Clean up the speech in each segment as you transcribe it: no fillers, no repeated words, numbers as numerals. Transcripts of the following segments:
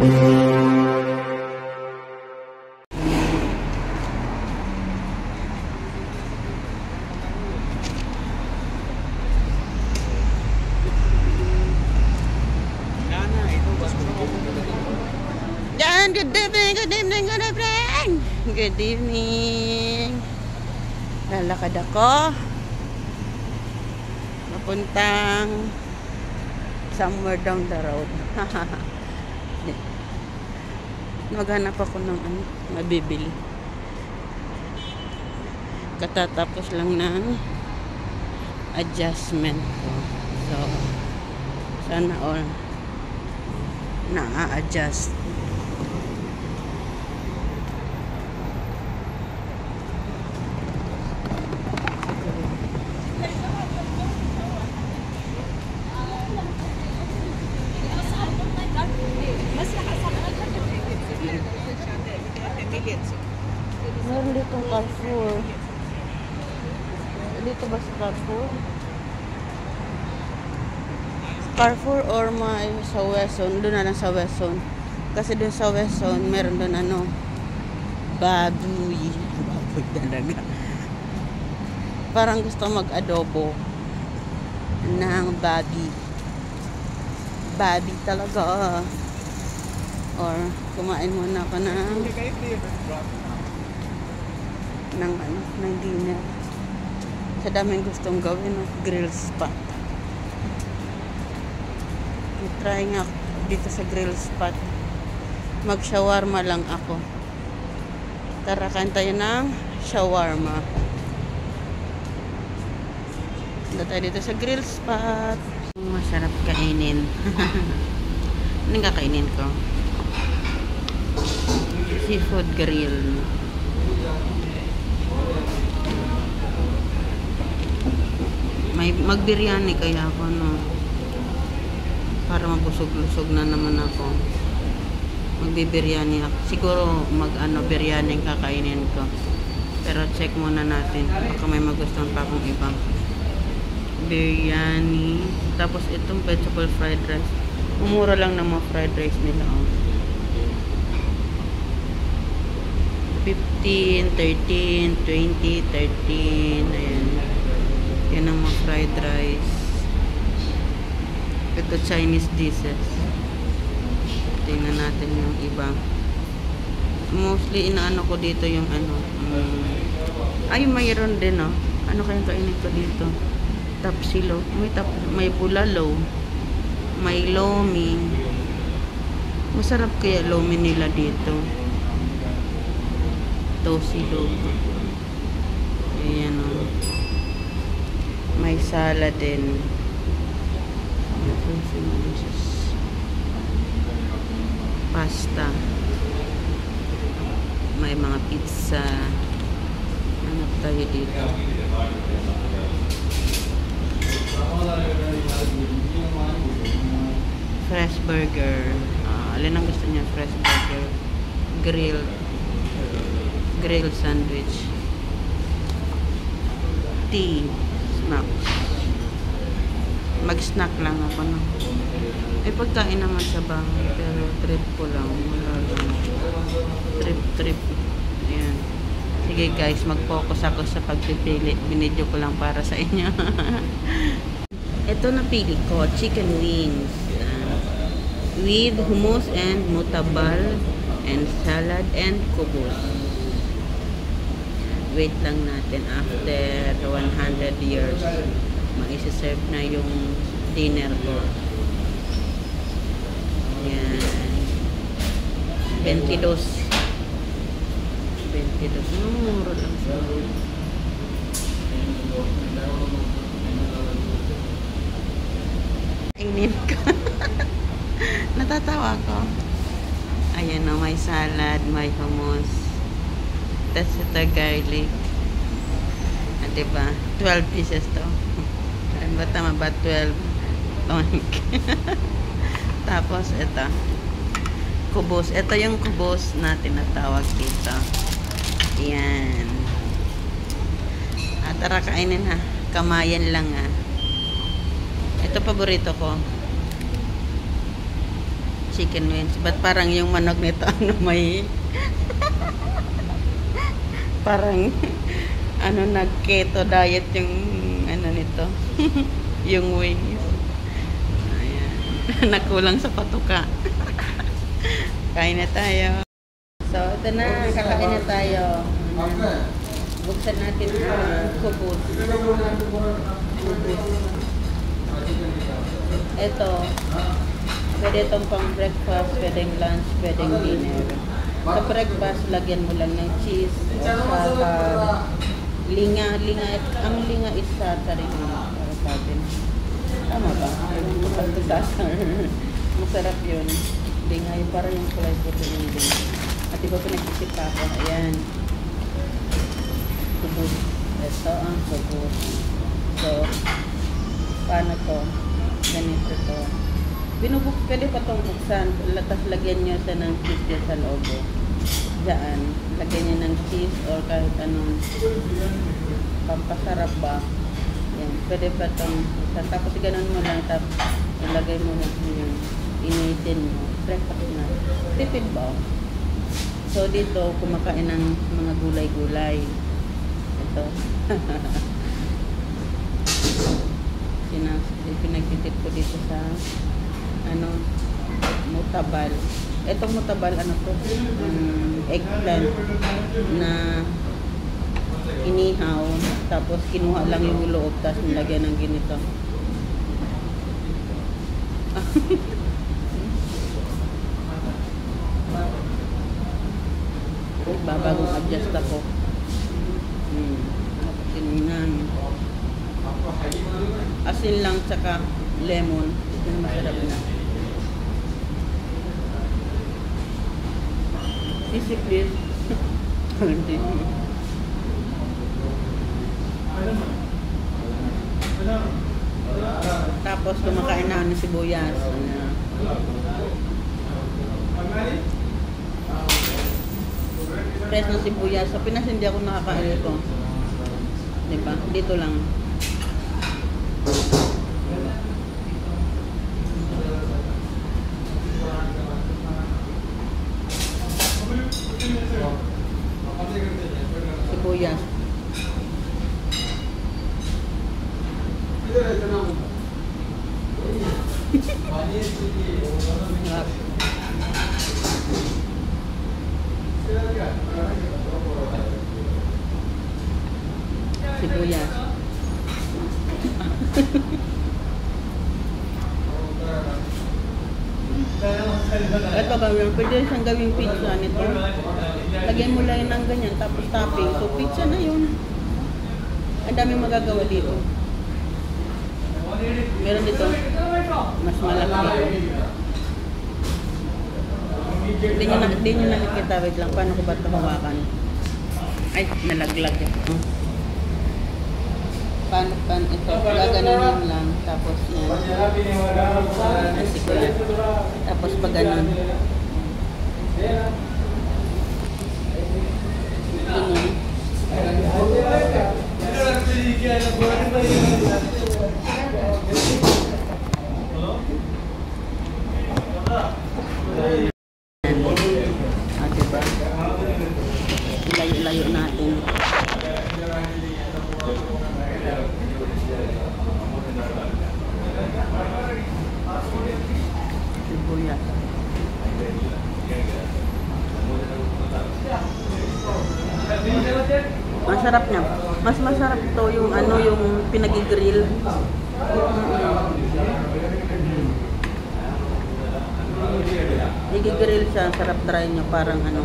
Yan, good evening, good evening, good evening. Good evening. Lalakad ako. Papuntang somewhere down the road. Maghanap ako ng mabibili. Katatapos lang ng adjustment ko. So, sana all na-adjust. Meron ditong Carrefour. Dito ba sa Carrefour? Carrefour or may sa Wesson? Doon na lang sa Wesson. Kasi doon sa Wesson, meron doon baboy. Baboy talaga. Parang gusto mag-adobo ng babi. Babi talaga. Or kumain muna ako ng dinner. Sa daming gustong gawin ng grill spot. I-try nga dito sa grill spot. Mag-shawarma lang ako. Tara, kain tayo ng shawarma. Punta tayo dito sa grill spot. Masarap kainin. Anong kakainin ko? Seafood grill. May magbiryani kaya ako, no? Para mabusog-lusog na naman ako. Magbibiryani ako. Siguro biryani ang kakainin ko. Pero check muna natin. Baka may magustuhan pa akong ibang biryani. Tapos itong vegetable fried rice. Umura lang ng mga fried rice nila, oh. 15, 13, 20, 13. Ayan. Yan ang mga fried rice. Ito Chinese dishes. Tingnan natin yung iba. Mostly inaano ko dito yung ay mayroon din, oh. Ano kayang kainin ko dito? Tapsilo. May bulalo. May lomi. Masarap kaya lomi nila dito. Tosilo. Ayan, oh. May salad din. Pasta. May mga pizza. Ano tayo dito? Fresh burger. Alin ang gusto niya? Fresh burger. Grilled sandwich. Tea. Snacks. Mag-snack lang ako, no? Pagkain naman sa bahay. Pero trip ko lang. Wala lang. Trip. Ayan. Sige guys, mag-focus ako sa pagpipili. Binidyo ko lang para sa inyo. Ito napili ko. Chicken wings. With hummus and mutabal and salad and kubos. Wait lang natin, after 100 years maisiserve na yung dinner ko. Yan, 22. Mura lang sa kainin ko. Natatawa ko. Ayan, o, may salad, may hummus. Tapos ito garlic. Diba? 12 pieces to. Ano ba tama ba? 12. Tapos ito. Kubos. Ito yung kubos na tinatawag dito. Yan. Tara, kainin ha. Kamayan lang ha. Ito paborito ko. chicken wings. Ba't parang yung manok nito, ano, may, parang, ano, nag-keto diet yung, ano nito, yung wings. Ayan. Nakulang sa patuka. Kain na tayo. So, ito na, kakain na tayo. Buksan natin ang kubos. Ito, pwede itong pang breakfast, pwedeng lunch, pwedeng dinner. Sa breakfast, lagyan mo lang ng cheese o sa linga. Ang linga is sa sarili. Para sa atin. Tama ba? Masarap yun. Linga, yung parang yung kulay po sa yung linga. At iba pinag-isip ako. Ayan. Kubos. Ito ang kubos. So, paano to? Ganito to. Pwede pa itong buksan. Tapos lagyan nyo sa ng cheese dyan sa loob. Diyan. Lagyan nyo ng cheese or kahit anong pampasarap ba. Yan. Pwede pa itong buksan. Tapos ganun mo lang. Tapos ilagay mo lang yung initin mo. Breakfast na. Tipid ba? So dito, kumakain ng mga gulay-gulay. Ito. Pinagtitip ko dito sa ano, mutabal. Itong mutabal, ano to? Eggplant na inihaw. Tapos kinuha lang yung loob. Tapos nilagyan ng ganito. Bagong adjust ako. Tingnan. Asin lang tsaka lemon. Ito masarap na. Sisi please. Tapos kumakain na ng sibuyas. Fresh na sibuyas. Sa Pinas hindi ako nakakain ito. Diba? Dito lang. Sibuyas. Sibuyas. Ito gawin, pwede siyang gawing pizza nito. Lagyan mo lang ng ganyan, tapos topping. So pizza na yun. Ang dami magagawa dito. Meron dito, mas malaki. Hindi nyo nakikita. Wait lang, paano ko ba ito hawakan? Ay, nalaglag. Paano ito? Gaganon lang. Tapos yan. Tapos pag ganon. Diba? Ilayo-layo natin. Sibuyas. Masarap niya. Mas masarap to yung ano, yung pinag-grill. I-grill siya, sarap try nyo, parang ano.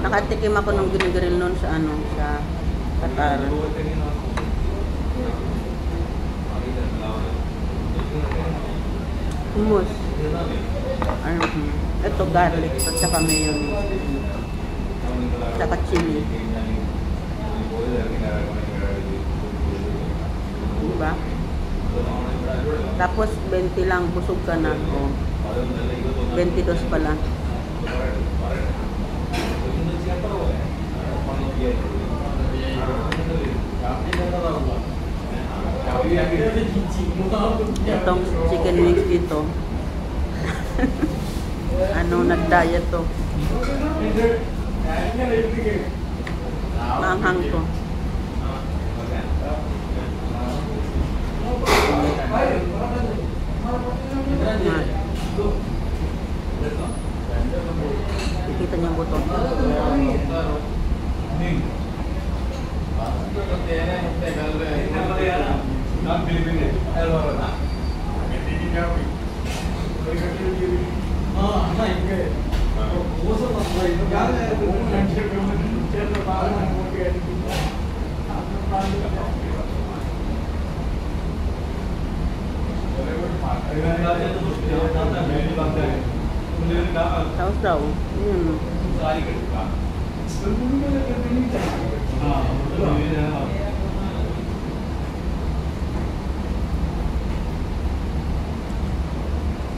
Nakatikim ako nung ginigrill noon sa ano, sa Qatar. Hummus. Ito garlic at saka mayonnaise. Saka chili. Diba? Tapos 20 lang, busog ka na. O, 22 pala. Itong chicken wings dito. Ano, nag-diet to. Maanghang to. Nakikita niyo yung buto. Saus-saus. Yun.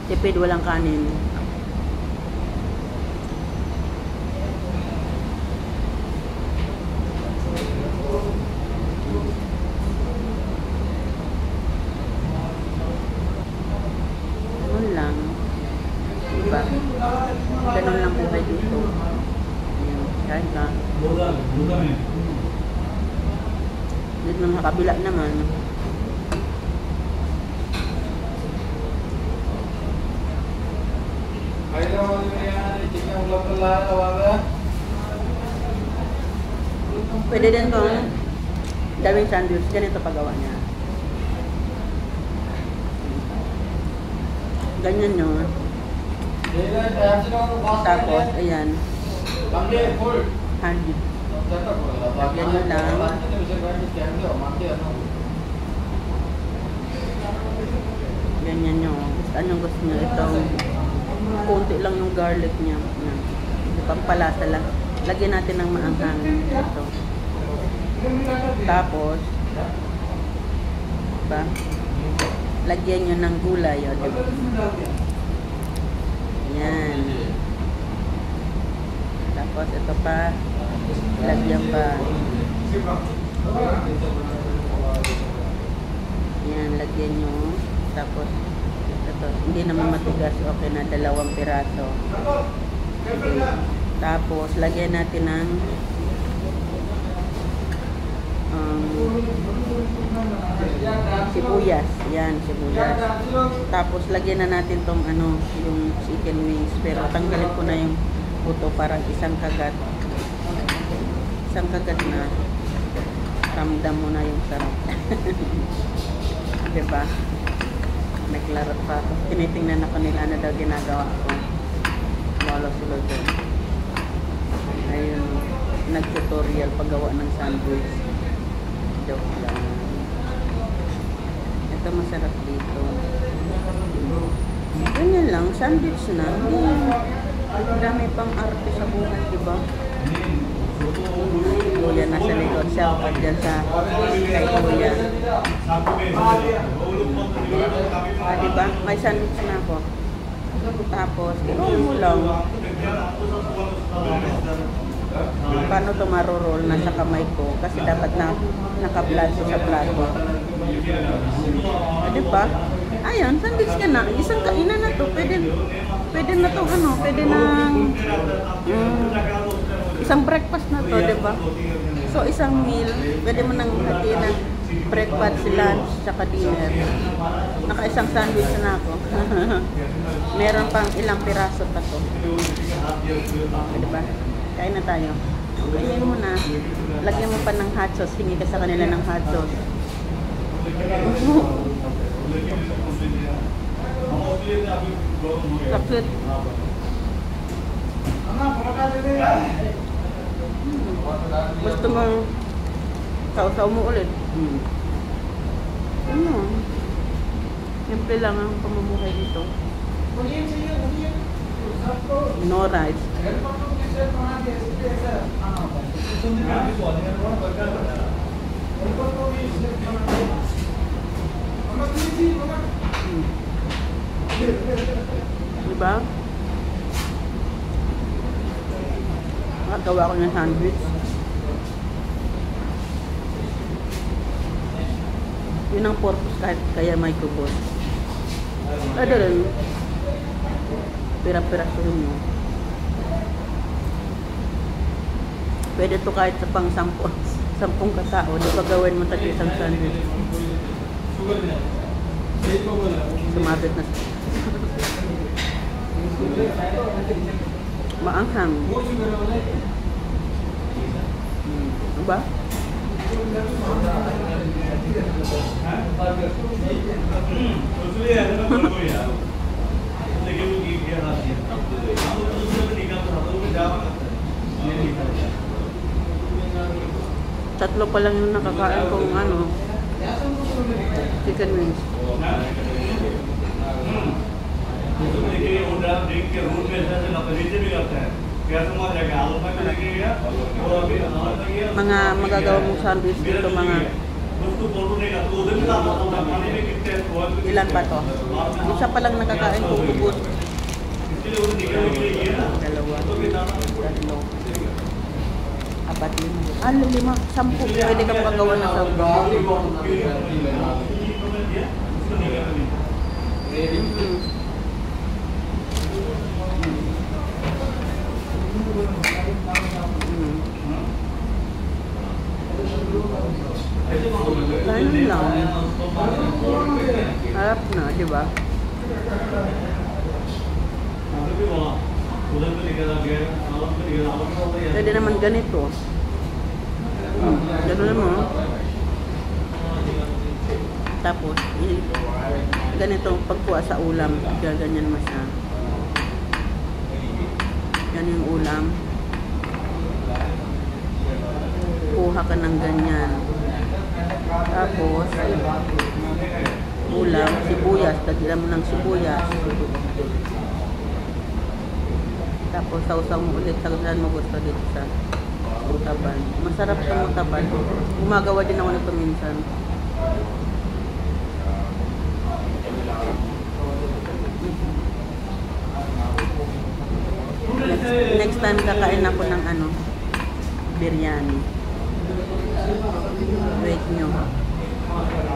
Tipid, walang kanin. Ganun lang. Diba? Ganun lang buhay dito. Ayan, kahit ka. Dito ng kabila naman. Pwede din kung gawing sandwich. Ganito paggawa niya. Ganyan yun. Tapos, ayan. Handy. Lagyan nyo lang. Ganyan nyo. Anong gusto nyo? Itong konti lang yung garlic niya. Pampalasa lang. Lagyan natin ng maanghang. Ito. Tapos, diba? Lagyan nyo ng gulay. O, diba? Yan. Tapos, ito pa. Lagyan pa. Yan, lagyan nyo. Tapos, ito. Hindi naman matigas. Okay na, 2 piraso. Okay. Tapos, lagyan natin ng sibuyas. Yan, sibuyas. Tapos, lagyan na natin tong ano, yung chicken wings. Pero, tanggalin ko na yung buto para isang kagat. Isang kagat na. Ramdam mo na yung sarap. Diba? Naglaro pa ako. Tinitingnan ako nila ano daw ginagawa ko. Wala sila dyan. Ayun. Nag-tutorial paggawa ng sandwich. Joke lang. Ito masarap dito. Ganyan lang. Sandwich na. Dami pang arte sa buhay, diba? Kuya nasa likod siya. Pag dyan sa kay Kuya. Diba? May sandwich na ako. Tapos, i-roll mo lang. Paano ito marurol? Nasa kamay ko. Kasi dapat na naka-plato sa plato. Diba? Ayun, sandwich ka na. Isang kainan na to. Pwede na to ano. Pwede na isang breakfast na to, diba? So, isang meal. Pwede mo nang hatiin ng breakfast, lunch, saka dinner. Naka-isang sandwich na ako. Meron pang ilang piraso pa to. Diba? Kain na tayo. Kainin mo na. Lagyan mo pa ng hot sauce. Hingi ka sa kanila ng hot sauce. Chocolate. Gusto mo sausaw mo ulit. Ano? Simple lang ang pamumuhay dito. No rice. Diba? Nakagawa ko ng sandwich. Yun ang purpose kahit kaya may kubos. Ano rin? pira-pirasuhin mo. Pwede to kahit sa pang 10 katao. Di ba gawin mo tag isang sandwich? Sumabit na. Maanghang. Diba? Tatlo pa lang yung nakakain kong chicken wings. Mga magagawa mong sandwich dito, mga ilan pa to? Isa pa lang nakakain kong ubos. 2, 3, 4, 5, 10. Pwede kang magawa na sa Kain lang. Harap na, di ba? Pwede naman ganito. Ganun mo. Tapos, ganito pagkuha sa ulam. Ganyan mo siya. Yan yung ulam. Kuha ka ng ganyan. Tapos, ulam, sibuyas. Tagilan mo ng sibuyas. Tapos, sausaw mo ulit. Saan mo gusto dito sa mutaban. Masarap sa mutaban. Gumagawa din ako nito minsan. Next time kakain ako ng biryani. Wait nyo.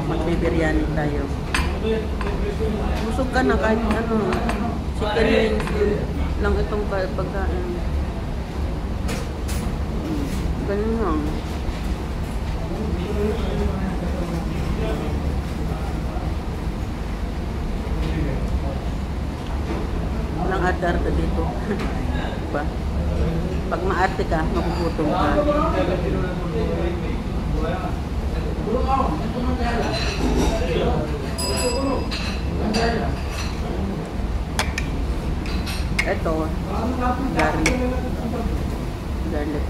Magbe-biryani tayo. Busog ka na kahit chicken wings lang itong pagkain. Ganun lang. Walang arte dito. Diba? Pag maarte ka, magugutom ka. Ito, garlic. Garlic.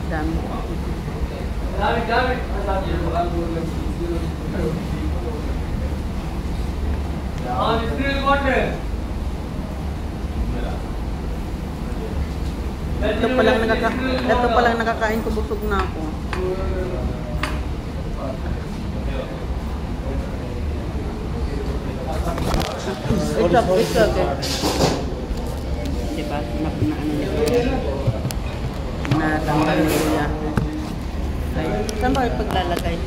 Dami. Ito pa lang nakakain ko, busog na ako. It's okay. Diba? Natanggal na kuya. Saan ba paglalagay?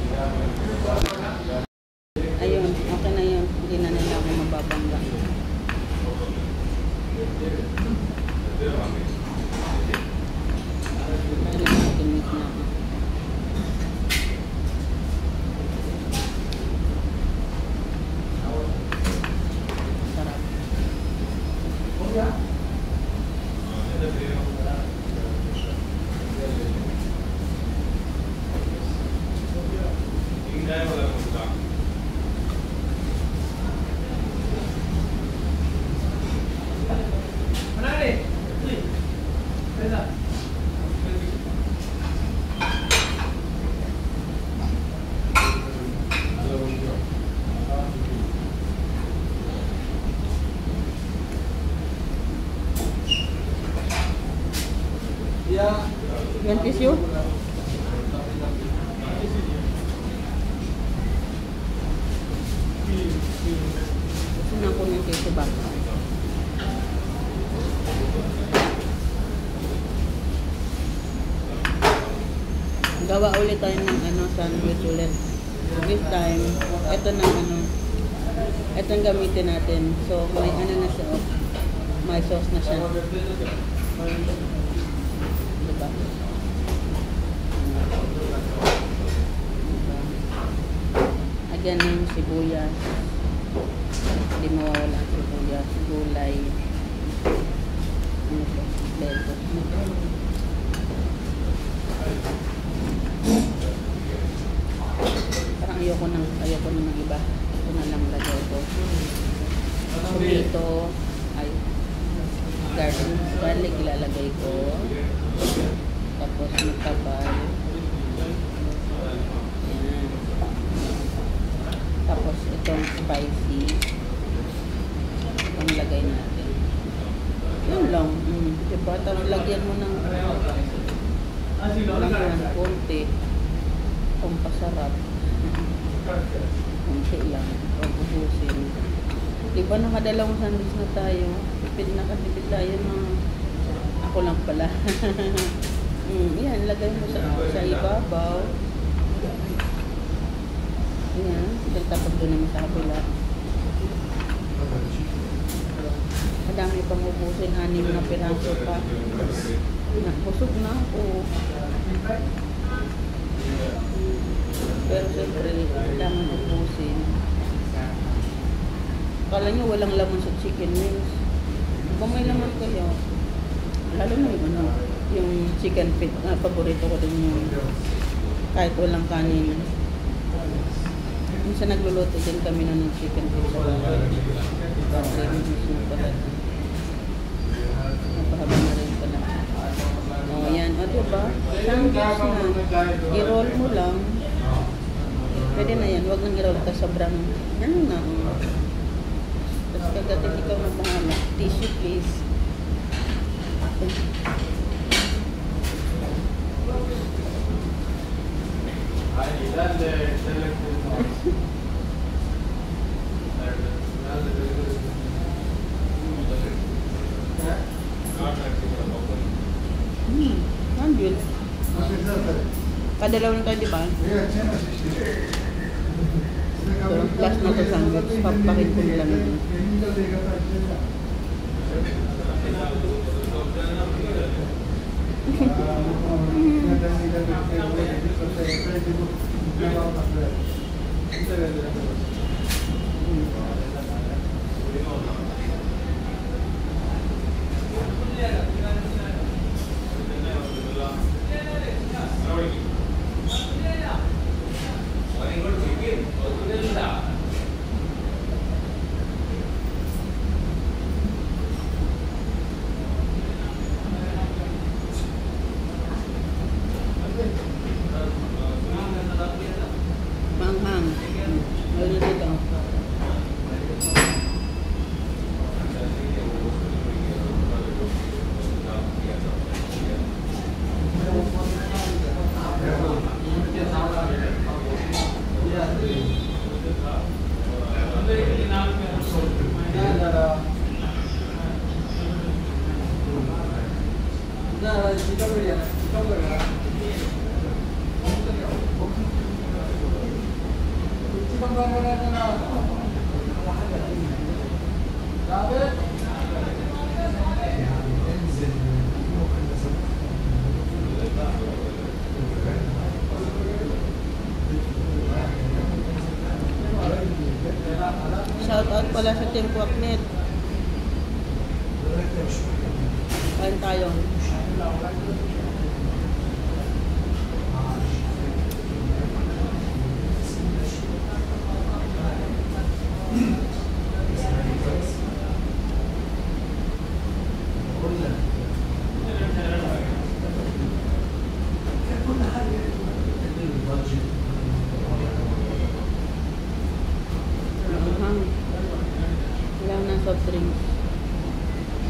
Ayun, okay na yun. Hindi na nila ako mababangga. Yan tissue? Saan ko yung tissue ba? Gawa ulit tayo ng sandwich ulit. This time, ito na Ito yung gamitin natin. So, may ano na siya. Oh. May sauce na siya. Diba? Again yung sibuyas. Hindi mawawala ang sibuyas. Gulay. Ano po? Bento. Parang ayoko ng iba. Ito na lang lagay ko. Tomato. Ay. Garlic ilalagay ko. Tapos magkabal. Ayan. Tapos itong spicy. Itong lagay natin. Yun lang. Diba? Tapos lagyan mo ng konti. Pampasarap. Konti lang. Huwag ubusin. Diba nakadalawang sandwich na tayo? Nakatipid tayo ng ako lang pala. Yan, lagay mo sa ibabaw. Yan. Tapos doon naman sa kabila. Madami pang ubusin. 6 na piraso pa. Busog na ako. Pero siyempre, kailangan ubusin. Akala nyo walang laman sa chicken wings. Kung may laman kayo, lalo na yung chicken feet. Paborito ko din yung kahit walang kanin. Minsan nagluluto din kami ng chicken feet sa bahay. Napahaba na rin pala. O yan, o diba? Sandwich na. I-roll mo lang. Pwede na yan. Huwag nang i-roll ka sobrang. Yan na. Tapos kagatin ikaw na bahala. Tissue please. Sandwich. Kadalaw na tayo, diba? So, last na to sandwich. Papakin ko lang yun. Manghang. Ano dito? Shout out pala sa Team Kwaknet. Kain tayo. Wala na soft drinks. Cut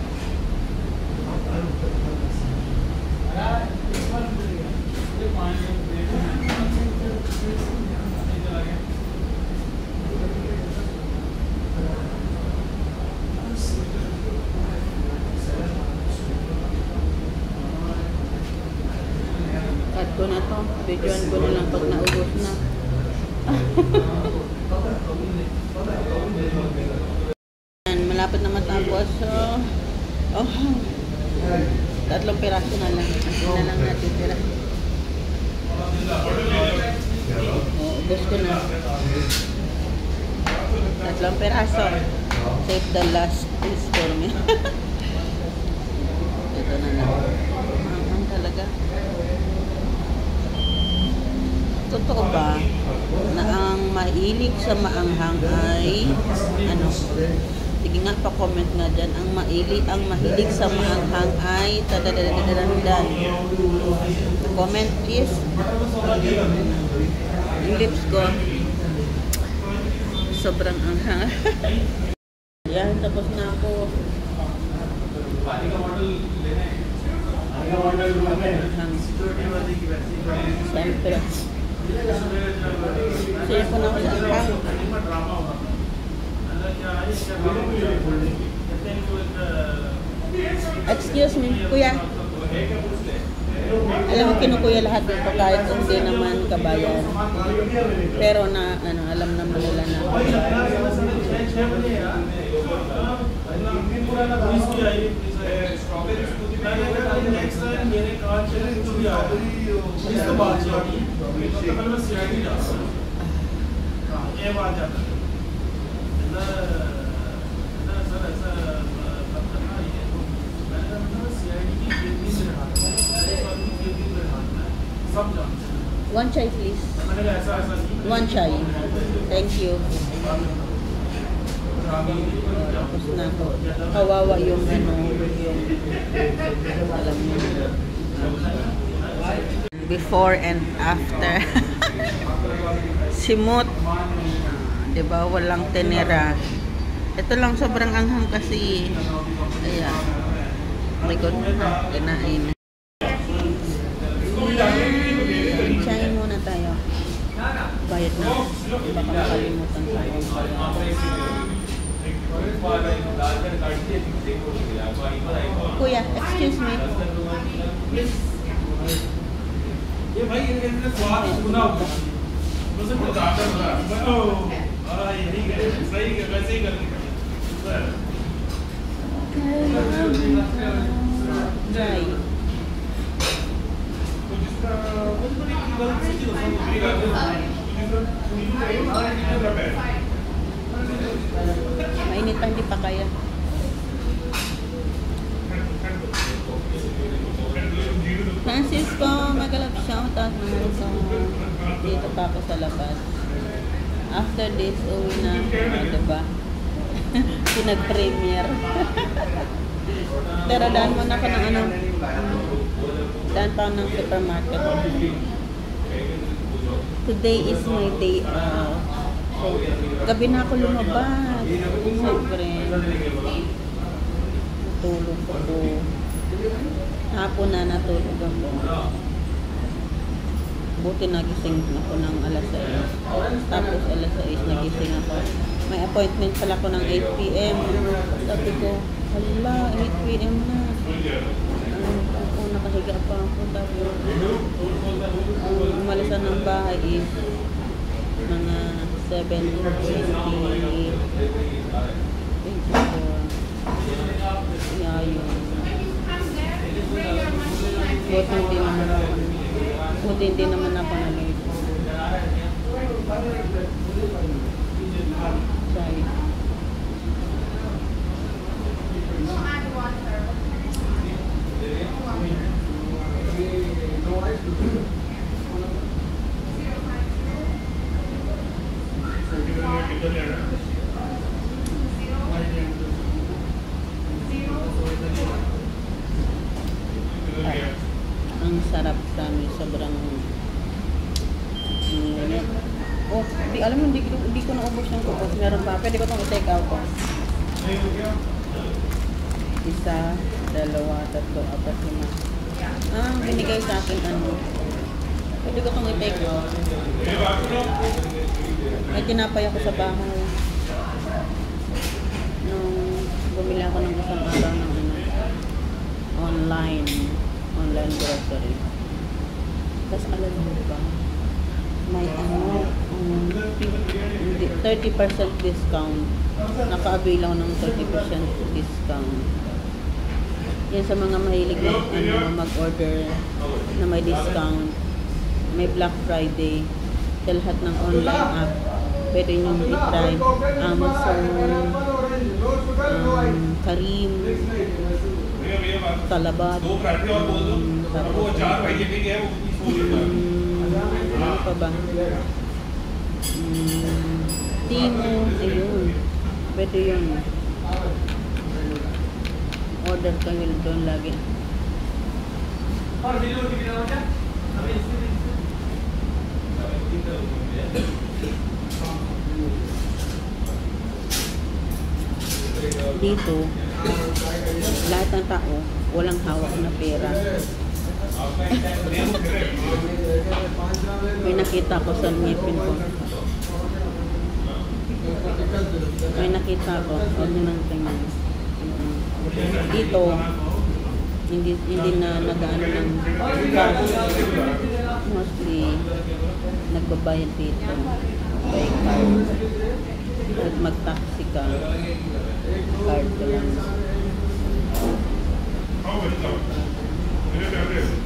ko na to. Videoan ko na lang pag naubos na. malapit na matapos. So, oh, 3 piraso na lang. Ano na lang natin tira. Oh, ubos ko na. 3 piraso. Save the last piece for me. Ito na lang. Ang talaga. Totoo ba na ang mahilig sa maanghang ay ano? Sige nga, pa-comment nga dyan. Ang mahilig sa maanghang ay tadadadadadan. Comment please. Yung lips ko sobrang anghang. Yan, tapos na ako. Siyempre. Sige po na ako sa anghang. Excuse me, kuya. Alam mo, kinukuya lahat dito kahit hindi naman kabayan. Pero na, ano, alam naman nila na. One chai please. One chai. Thank you. Tapos na ako. Kawawa yung ano, alam mo. Before and after. Simot. Diba? Walang tenera. Ito lang sobrang anghang kasi. Ayan. Likod na. Kinain. Chai muna tayo. Bayad na. Baka makalimutan tayo. Kuya, excuse me. ये भाई इनका स्वाद सुना होगा मुझे बताता था यही सही वैसे ही करने Chai. Mainit pa, hindi pa kaya. Francisco, magalap shoutout naman sa dito pa ako sa labas. After this, uwi na. Diba? Pinag-premiere. Pero daan mo na ako ng ano. Daan pa ako ng supermarket. Today is my day off. So, gabi na ako lumabas. Siyempre. Natulog ako. Hapon na natulog ako. Buti nagising ako ng alas 6. Tapos alas 6 nagising ako. May appointment pala ako ng 8 PM. Sabi ko, hala, 8 PM na. Ako, nakahiga pa ako. Tapos, umalisan ng bahay is mga 7:20. Yeah, yun. Buti hindi naman ako naligo. Sorry. Ang sarap kami, sobrang oh, alam mo, hindi ko naubos ng kukos. Meron pa, pwede ko itong i-take out ko. 1, 2, 3, 4, 5. Binigay sa akin ano. Pwede ko itong i-take out. May tinapay ako sa bahay. Nung bumili ako ng isang araw ng ano, online grocery. Tapos alam mo ba, may ano, hindi, 30% discount. Naka-avail ako ng 30% discount. Yan sa mga mahilig mag-order na may discount. May Black Friday. Sa lahat ng online app. Pwede nyo i-try. Amazon, Karim, Talabat, ano pa ba? Timo, ayun. Pwede yun. Order kayo doon lagi. Dito, lahat ng tao, walang hawak na pera. May nakita ko sa ngipin ko. May nakita ko. Huwag nyo nang tingnan. Dito, hindi na nag-ano ng cash. Mostly, nagbabayad dito. By card. At mag-taxi ka. Card ka lang.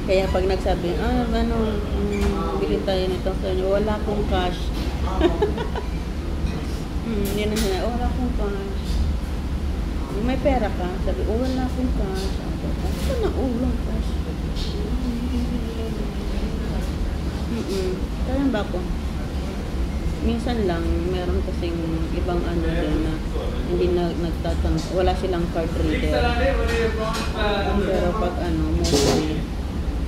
Kaya pag nagsabi, bili tayo nito, wala akong cash. Yan ang sinabi, wala akong cash. May pera ka? Sabi, wala akong cash. Saan na walang cash? Kaya ba ako? Minsan lang, meron kasing ibang din na hindi na wala silang card reader. Pero pag mostly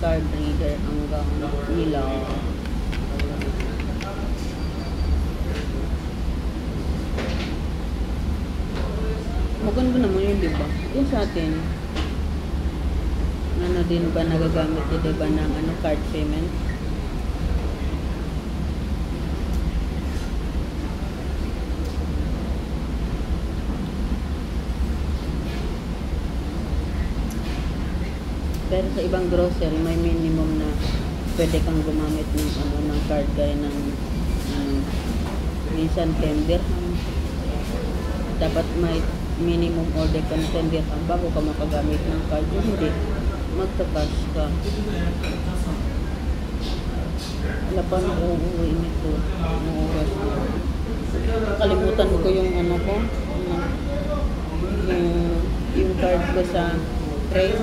card reader hanggang ilaw. Maganda naman yun, diba? Yung sa atin, din ba nagagamit yun, diba, ng card payment? Pero sa ibang grocery, may minimum na pwede kang gumamit ng card gaya ng minsan 10 dirham. Dapat may minimum order ka ng 10 dirham bago ka makagamit ng card. Kung hindi, magta-cash ka. Wala pa na uuwi nito. Ang oras na. Kalimutan ko yung ko. Yung card ko sa train.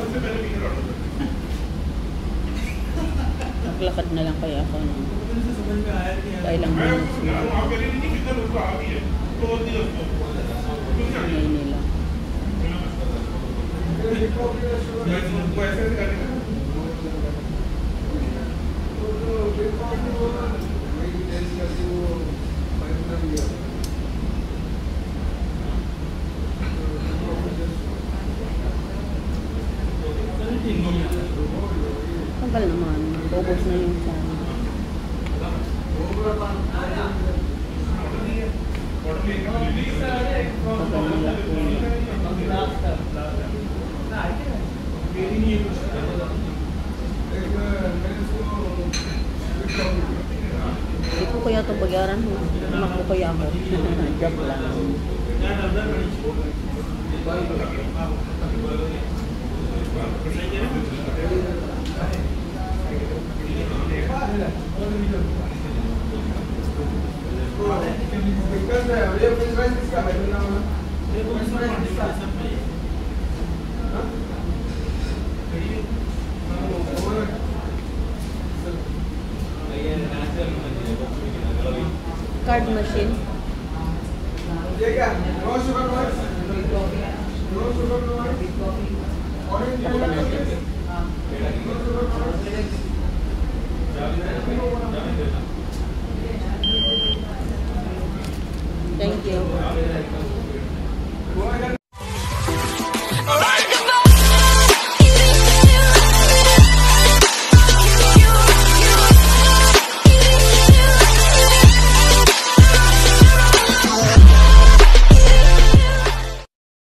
Naglakad na lang kaya ako kailang minutes na ngayon nila. Tagal naman. Ubos na yung sana. Tagal nila po. Hindi ko kaya ito pagyaran mo. Tumakbo kaya ako. Joke lang. Card machine. Takpan natin.